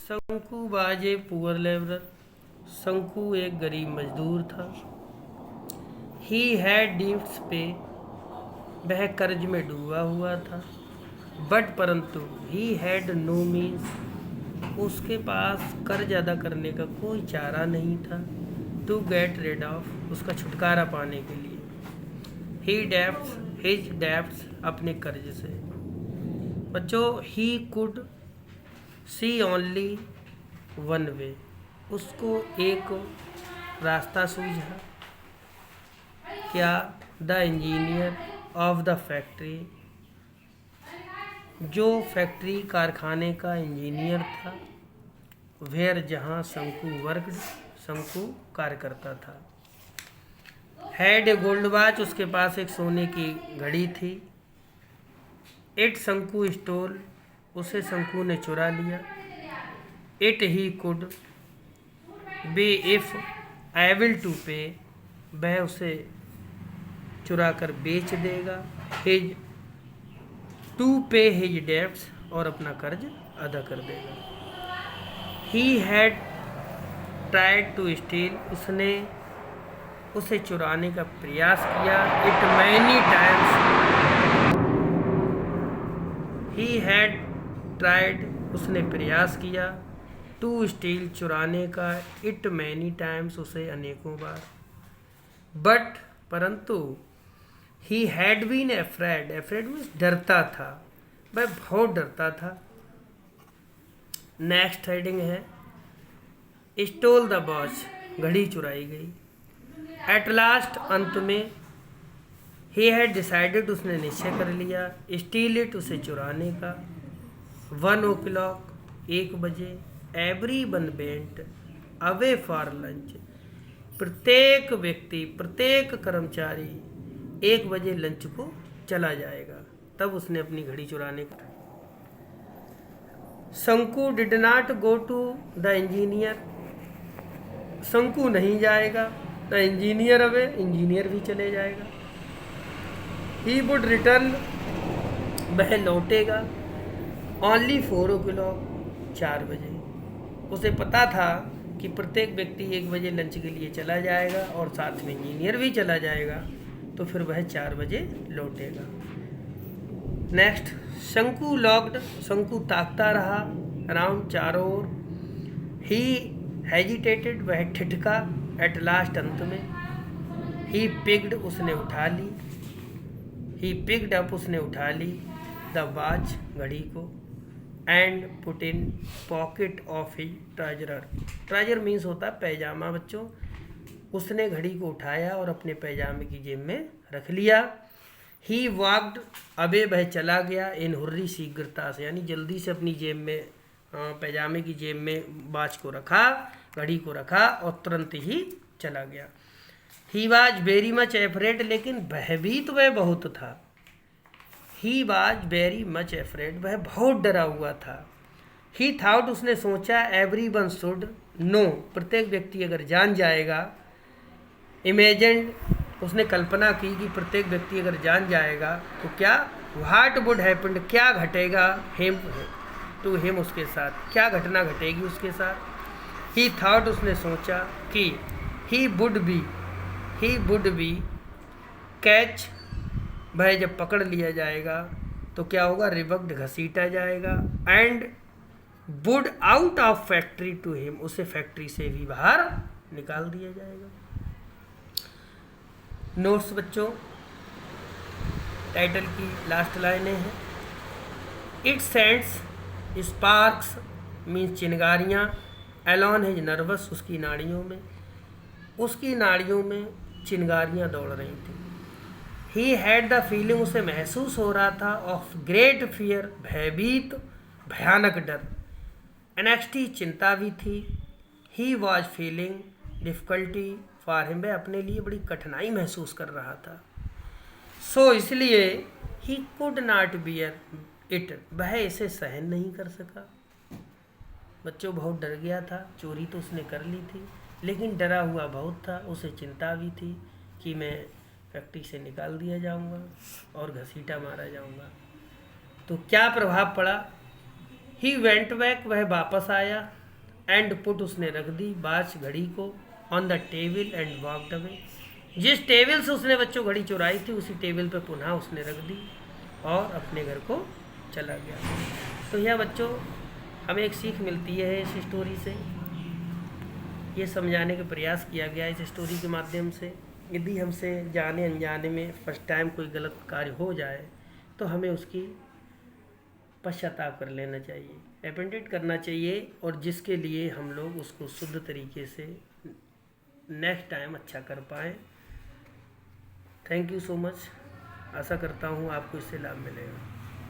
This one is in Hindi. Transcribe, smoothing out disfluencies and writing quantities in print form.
शंकु वाज ए पुअर लेबरर। शंकु एक गरीब मजदूर था। ही हैड डिप्स पे, वह कर्ज में डूबा हुआ था। बट परंतु ही हैड नो मीन्स, उसके पास कर्ज अदा करने का कोई चारा नहीं था। टू गेट रेड ऑफ, उसका छुटकारा पाने के लिए। ही डेप्ट्स, हिज डेप्ट्स, अपने कर्ज से। बच्चों, he could see only one way, उसको एक रास्ता सूझा। क्या? The engineer of the factory, जो फैक्ट्री कारखाने का इंजीनियर था। वेयर, जहाँ शंकु वर्कड, शंकु कार्य करता था। हैड ए गोल्ड वॉच, उसके पास एक सोने की घड़ी थी। इट शंकु स्टोल, उसे शंकु ने चुरा लिया। It he could be if able to pay, वह उसे चुरा कर बेच देगा। His to pay his debts, और अपना कर्ज अदा कर देगा। He had tried to steal, उसने उसे चुराने का प्रयास किया। It many times, he had tried, उसने प्रयास किया। टू स्टील, चुराने का। इट मैनी टाइम्स, उसे अनेकों बार। बट, परंतु he had been afraid, afraid means डरता था, वह बहुत डरता था। नेक्स्ट हेडिंग है स्टोल द वॉच, घड़ी चुराई गई। एट लास्ट, अंत में। ही हैड डिसाइडेड, उसने निश्चय कर लिया। स्टील इट, उसे चुराने का। 1 o'clock, 1 बजे। Every one went away for lunch, प्रत्येक व्यक्ति, प्रत्येक कर्मचारी 1 बजे लंच को चला जाएगा। तब उसने अपनी घड़ी चुराने का। Shanku did not go to the engineer, Shanku नहीं जाएगा। द इंजीनियर अवे, इंजीनियर भी चले जाएगा। ही वुड रिटर्न, वह लौटेगा। ओनली 4 o'clock, 4 बजे। उसे पता था कि प्रत्येक व्यक्ति 1 बजे लंच के लिए चला जाएगा और साथ में इंजीनियर भी चला जाएगा, तो फिर वह 4 बजे लौटेगा। नेक्स्ट, शंकु लॉक्ड, शंकु ताकता रहा अराउंड, चारों ओर। ही हेजिटेटेड, वह ठिठका। एट लास्ट, अंत में। ही पिक्ड, उसने उठा ली। ही पिक्ड अप, उसने उठा ली। द वॉच, घड़ी को। And put in pocket of his trouser, trouser means होता है पैजामा बच्चों। उसने घड़ी को उठाया और अपने पैजामे की जेब में रख लिया। ही वॉक्ड अवे, वह चला गया। इन हुर्री, शीघ्रता से, यानी जल्दी से अपनी जेब में, पैजामे की जेब में वॉच को रखा, घड़ी को रखा और तुरंत ही चला गया। He was very much afraid, लेकिन भयभीत वह बहुत था। He was very much afraid, वह बहुत डरा हुआ था। ही थाउट, उसने सोचा। एवरी वन शुड नो, प्रत्येक व्यक्ति अगर जान जाएगा। इमेजिन, उसने कल्पना की कि प्रत्येक व्यक्ति अगर जान जाएगा तो क्या। व्हाट वुड हैपन, क्या घटेगा। हिम, टू हिम, उसके साथ, क्या घटना घटेगी उसके साथ। ही थाउट, उसने सोचा कि ही वुड बी कैच, वह जब पकड़ लिया जाएगा तो क्या होगा, रिवक्ड, घसीटा जाएगा। And would out of factory to him, उसे फैक्ट्री से भी बाहर निकाल दिया जाएगा। नोट्स बच्चों, टाइटल की लास्ट लाइनें हैं। इट सेंड्स स्पार्क्स, मीन्स चिंगारियाँ। एलॉन हिज नर्वस, उसकी नाड़ियों में, उसकी नाड़ियों में चिंगारियाँ दौड़ रही थी। ही हैड द फीलिंग, उसे महसूस हो रहा था। ऑफ ग्रेट फियर, भयभीत, भयानक डर। एनेक्सटी, चिंता भी थी। He was feeling difficulty for him, वह अपने लिए बड़ी कठिनाई महसूस कर रहा था। सो इसलिए he could not bear it, वह इसे सहन नहीं कर सका। बच्चों, बहुत डर गया था। चोरी तो उसने कर ली थी, लेकिन डरा हुआ बहुत था। उसे चिंता भी थी कि मैं फैक्ट्री से निकाल दिया जाऊंगा और घसीटा मारा जाऊंगा। तो क्या प्रभाव पड़ा ही वेंट बैक, वह वापस आया, एंड पुट, उसने रख दी, वॉच, घड़ी को, on the table and walked away, जिस टेबल से उसने बच्चों घड़ी चुराई थी उसी टेबल पर पुनः उसने रख दी और अपने घर को चला गया। तो यह बच्चों हमें एक सीख मिलती है इस स्टोरी से। ये समझाने का प्रयास किया गया इस स्टोरी के माध्यम से, यदि हमसे जाने अनजाने में फर्स्ट टाइम कोई गलत कार्य हो जाए तो हमें उसकी पश्चाताप कर लेना चाहिए, रिपेंटेट करना चाहिए, और जिसके लिए हम लोग उसको शुद्ध तरीके से नेक्स्ट टाइम अच्छा कर पाएँ। Thank you so much. आशा करता हूँ आपको इससे लाभ मिलेगा।